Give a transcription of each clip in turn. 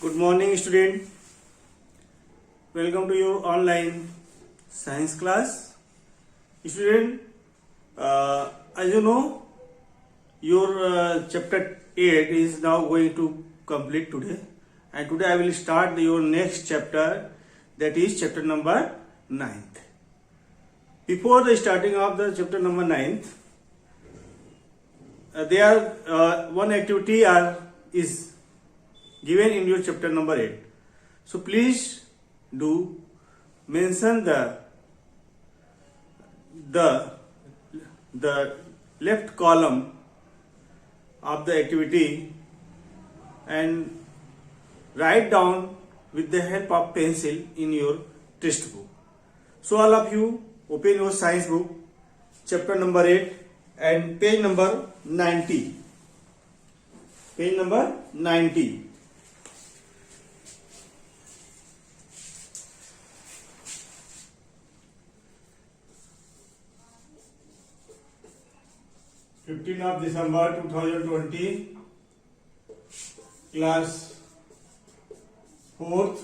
Good morning, student. Welcome to your online science class. Student, as you know, your chapter 8 is now going to complete today. And today I will start your next chapter, that is chapter number 9. Before the starting of the chapter number 9, there one activity is given in your chapter number 8. So please do mention the left column of the activity and write down with the help of pencil in your textbook. So all of you open your science book, chapter number 8 and page number 90. Page number 90. December 2020, class 4th,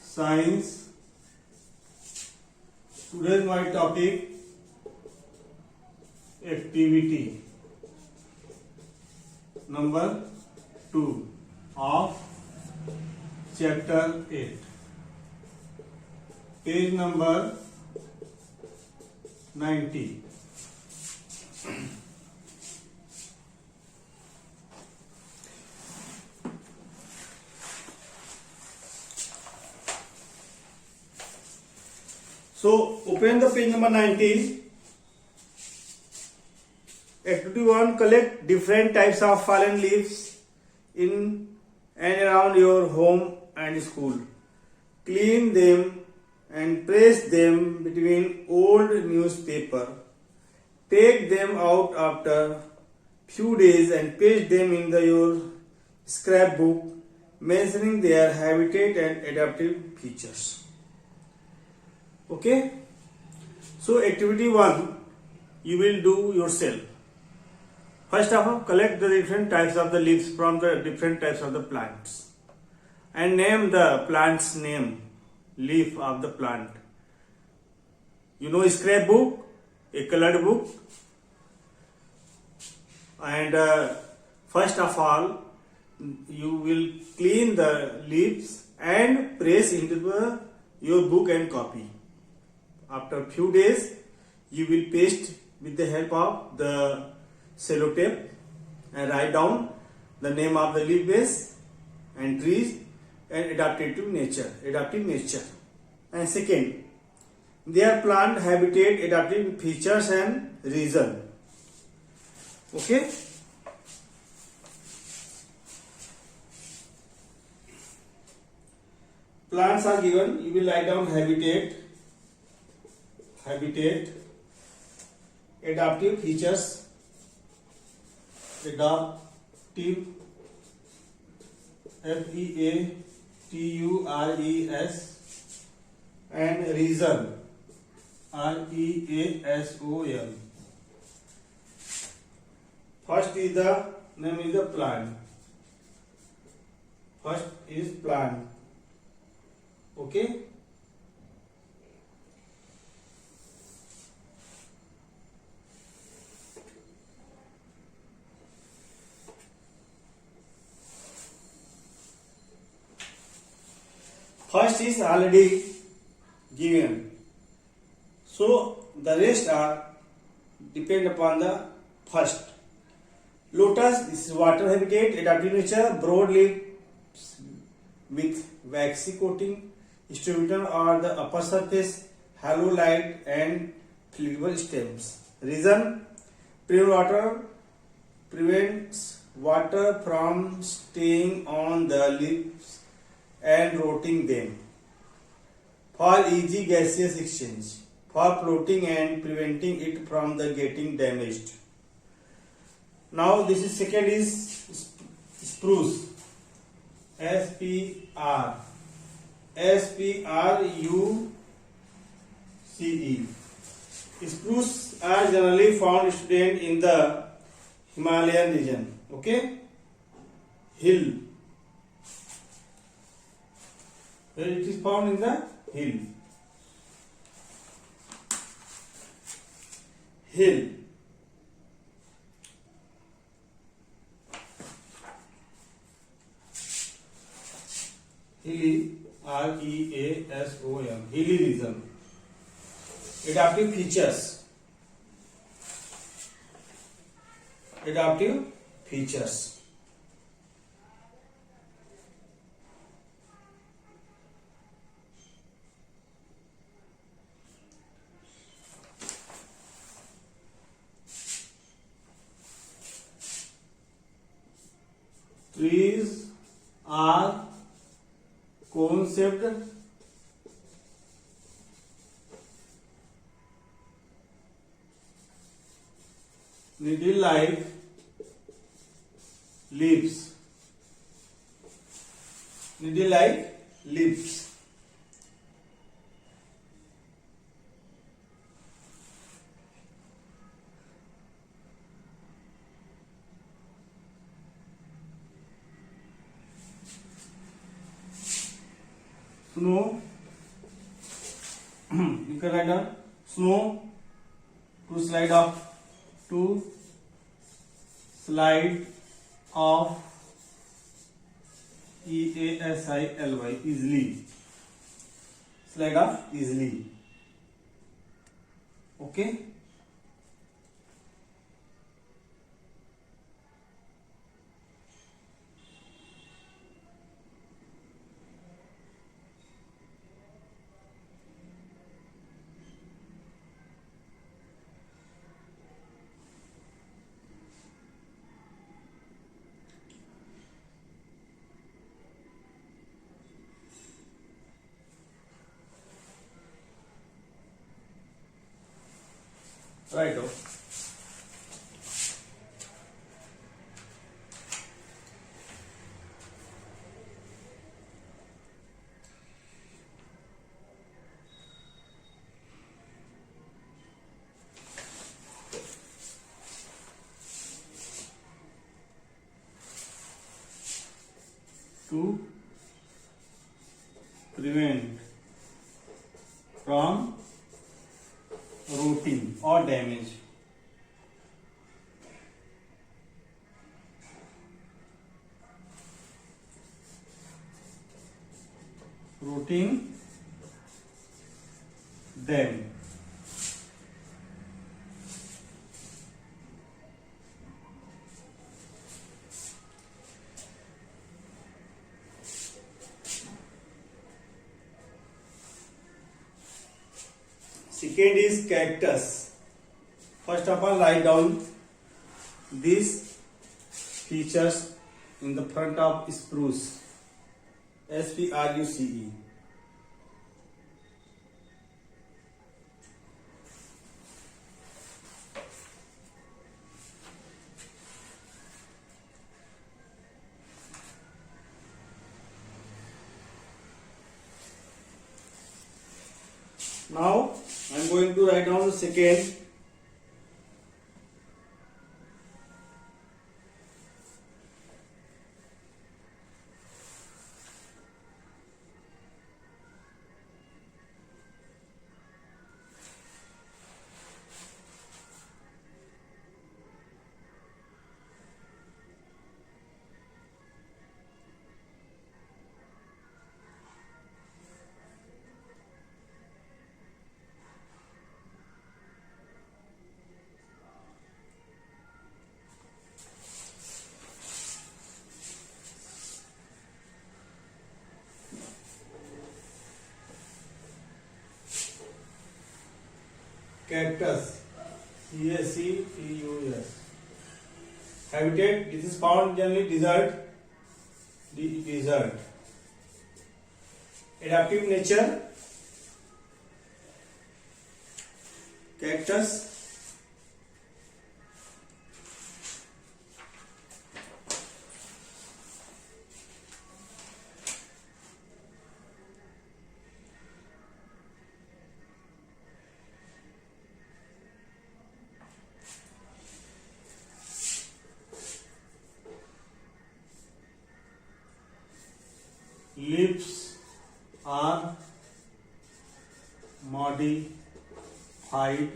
science. Today's my topic, activity number 2 of chapter 8, page number 90. So open the page number 90. Activity 1, collect different types of fallen leaves in and around your home and school. Clean them and press them between old newspaper. Take them out after few days and paste them in your scrapbook, mentioning their habitat and adaptive features. Okay? So activity 1 you will do yourself. First of all, collect the different types of the leaves from the different types of the plants and name the plant's name, leaf of the plant. You know, scrapbook, a colored book, and first of all you will clean the leaves and press into your book and copy. After few days you will paste with the help of the sellotape and write down the name of the leaf base and trees and adaptive nature. And second, their plant habitat, adaptive features and reason. Okay? Plants are given, you will write down habitat, adaptive features, adaptive, FEATURES, and reason, REASON. First is the name is the plant. First is plant. Okay? First is already given. So the rest are depend upon the first. Lotus, this is water habitat, adaptive nature, broad leaves with waxy coating, stomata or the upper surface, hollow light and flexible stems. Reason, prevents water from staying on the leaves and rotting them. For easy gaseous exchange, for floating and preventing it from the getting damaged. Now this is second is spruce, SPRUCE. Spruce are generally found student in the Himalayan region. Okay, hill Where it is found in the hill. Hill. Hilly, R-E-A-S-O-M. Hilly region. Adaptive features. Adaptive features. Trees are cone-shaped, needle-like leaves. Needle-like leaves. Snow. You can write down snow. To slide off. To slide off. E-A-S-I-L-Y. Easily. Slide off easily. Okay. Right off. To prevent from rotting or damage. Rotting them. Second is cactus. First of all, write down these features in the front of spruce. S-P-R-U-C-E. Now I am going to write down the second. Cactus. C-A-C-T-U-S. Habitat. This is found generally desert. Desert. Adaptive nature. Cactus. Leaves modified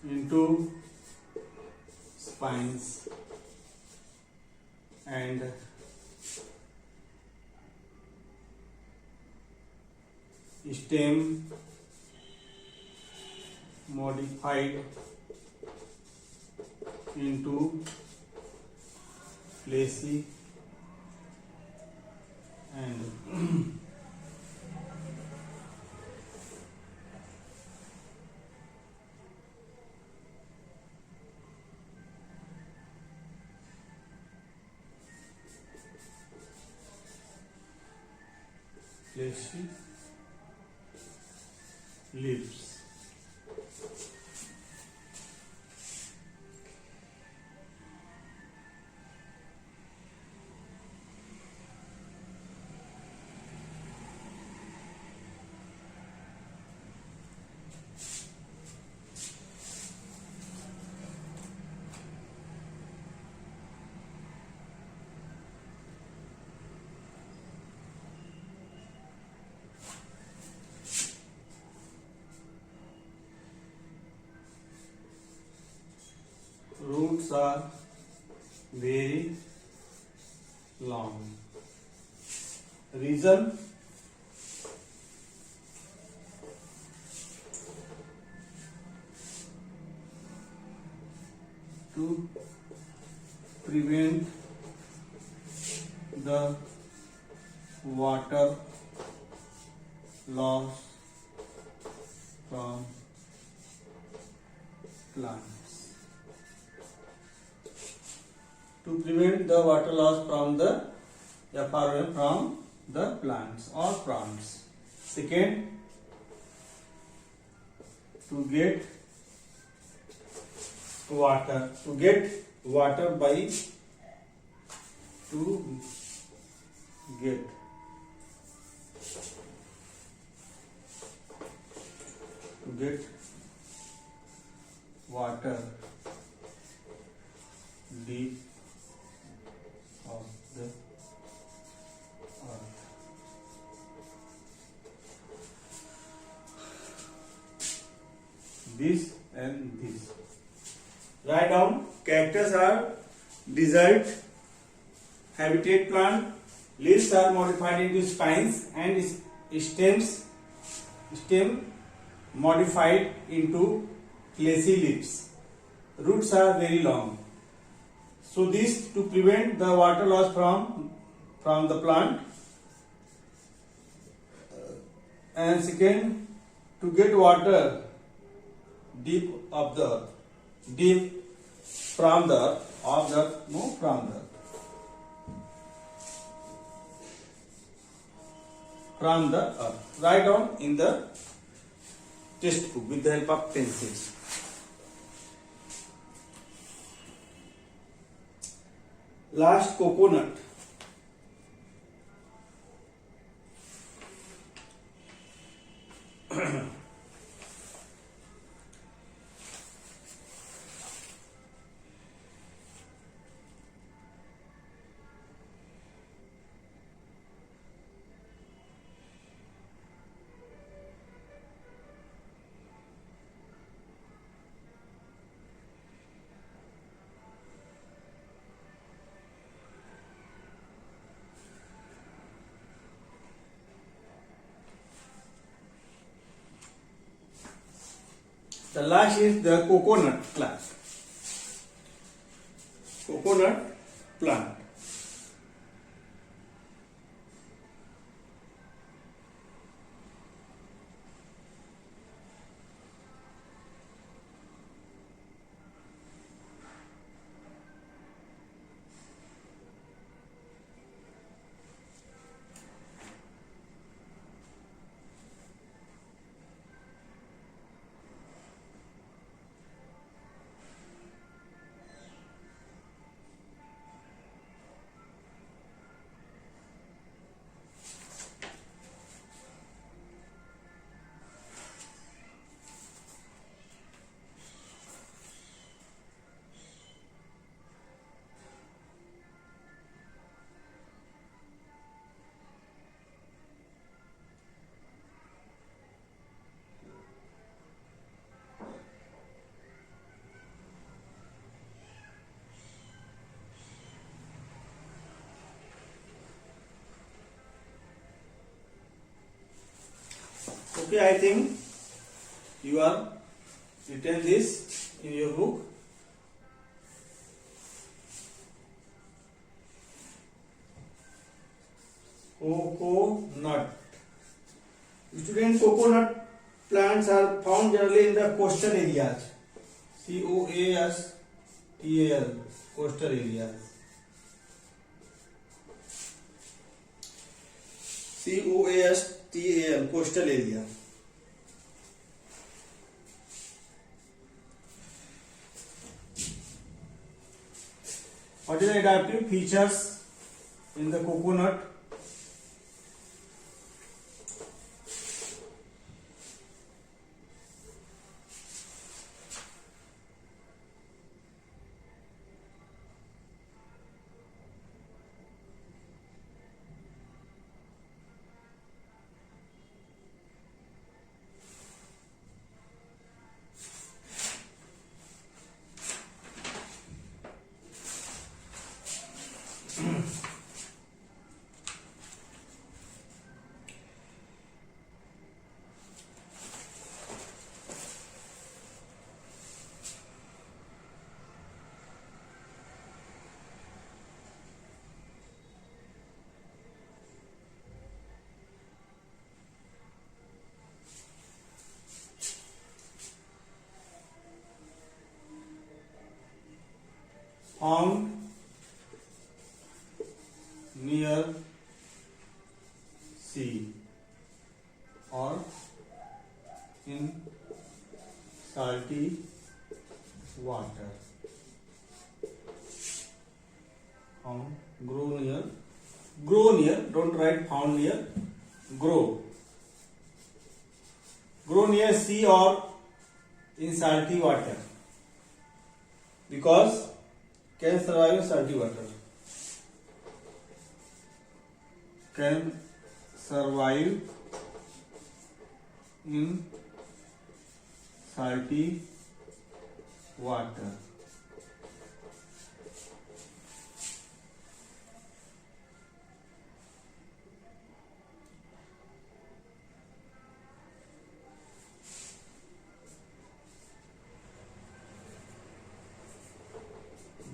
into spines and stem modified into fleshy and fleshy leaves. Roots are very long. Reason: to prevent the water loss from plants. To prevent the water loss from the from the plants or plants. Second, to get water. To get water by to get water deep of the earth. This and this. Write down. Cactus are desert habitat plant. Leaves are modified into spines and stem modified into fleshy leaves. Roots are very long. So this to prevent the water loss from the plant. And second, to get water deep of the earth. Deep from the earth, of the earth, no, from the earth. From the earth. Write down in the textbook with the help of pencils. Last, coconut. The last is the coconut plant. Coconut plant. Okay, I think you are written this in your book. Coconut. Student, coconut plants are found generally in the coastal areas. COASTAL, coastal areas. COASTAL, coastal area. What is the adaptive features in the coconut? Found near sea or in salty water. Found, grow near, don't write found near, grow near sea or in salty water, because can survive in salty water. Can survive in salty water.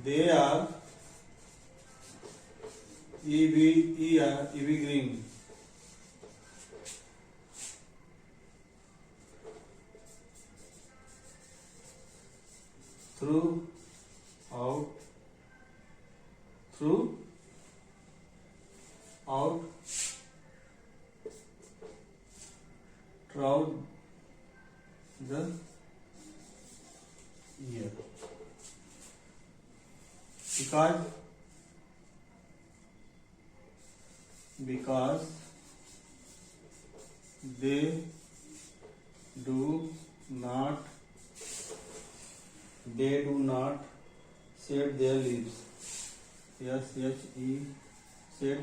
They are evergreen. Throughout throughout the year, because they do not shed their leaves. Shed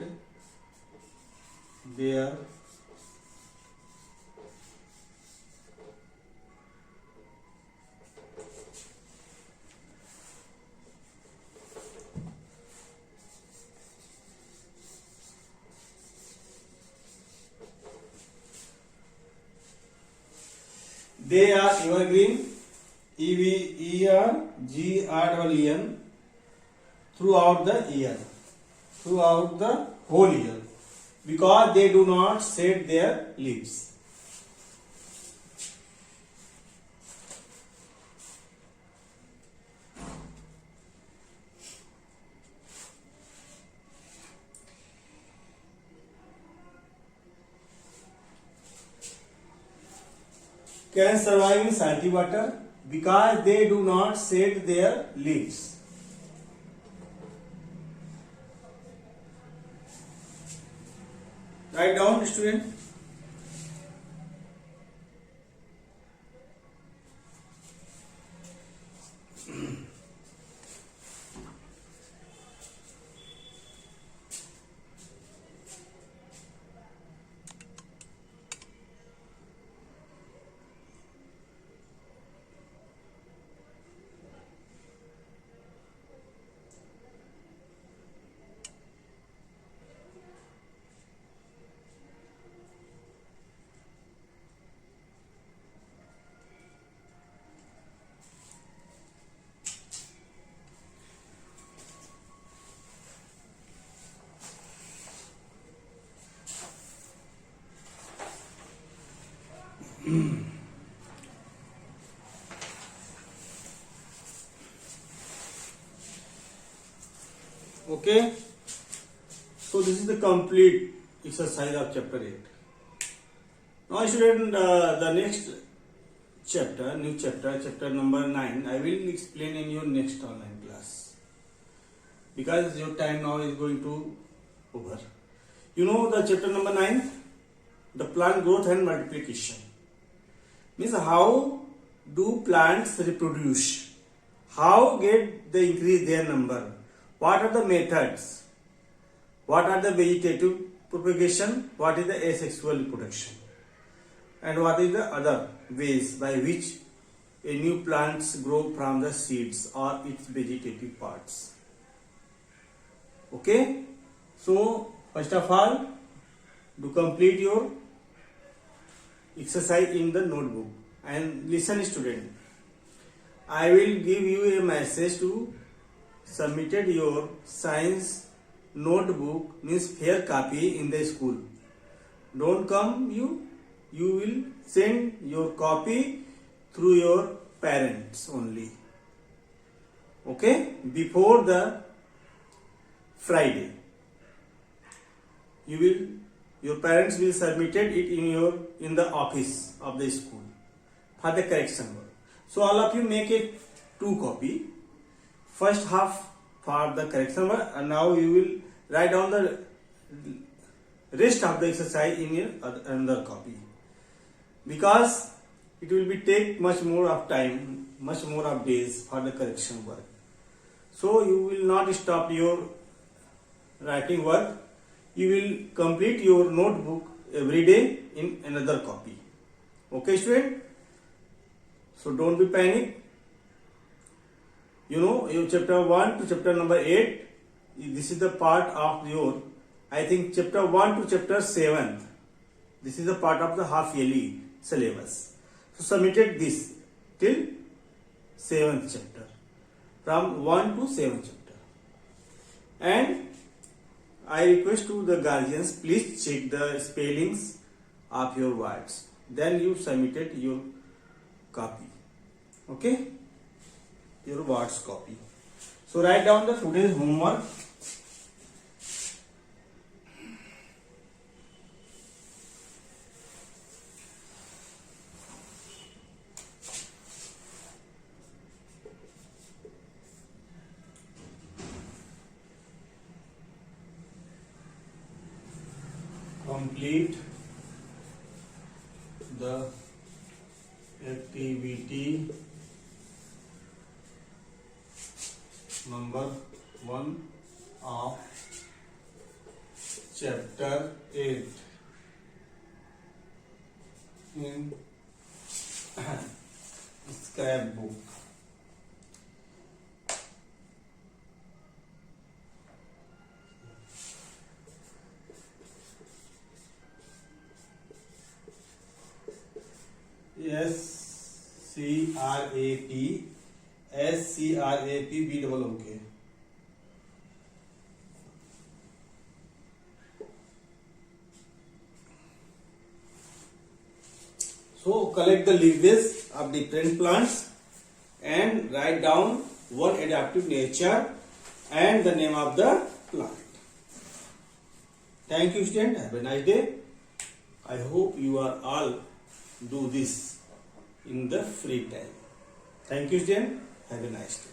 their They are evergreen, EVERGREEN, throughout the year, throughout the whole year, because they do not shed their leaves. Can survive in salty water because they do not shed their leaves. Write down, student. Okay, so this is the complete exercise of chapter 8. Now student, the next chapter, new chapter, chapter number 9, I will explain in your next online class, because your time now is going to over. You know the chapter number 9, the plant growth and multiplication, means how do plants reproduce, how get they increase their number, what are the methods, what are the vegetative propagation, what is the asexual reproduction, and what is the other ways by which a new plants grow from the seeds or its vegetative parts. Okay, so first of all, to complete your exercise in the notebook, and listen student, I will give you a message to submitted your science notebook, means fair copy in the school. Don't come, you will send your copy through your parents only. Okay, before the Friday, your parents will submitted it in the office of the school for the correction work. So all of you make a 2 copy. First half for the correction work, and now you will write down the rest of the exercise in your another copy, because it will be take much more of time, much more of days for the correction work. So you will not stop your writing work, you will complete your notebook every day in another copy. Okay student, so don't be panic. You know, your chapter 1 to chapter number 8, this is the part of your, I think chapter 1 to chapter 7, this is the part of the half yearly syllabus. So submitted this till 7th chapter, from 1 to 7th chapter. And I request to the guardians, please check the spellings of your words. Then you submitted your copy. Okay, your words copy. So write down the today's homework. Complete the activity number 1 of chapter 8 in scrapbook. SCRAP So collect the leaves of different plants and write down one adaptive nature and the name of the plant. Thank you student, have a nice day. I hope you are all do this in the free time. Thank you student, have a nice day.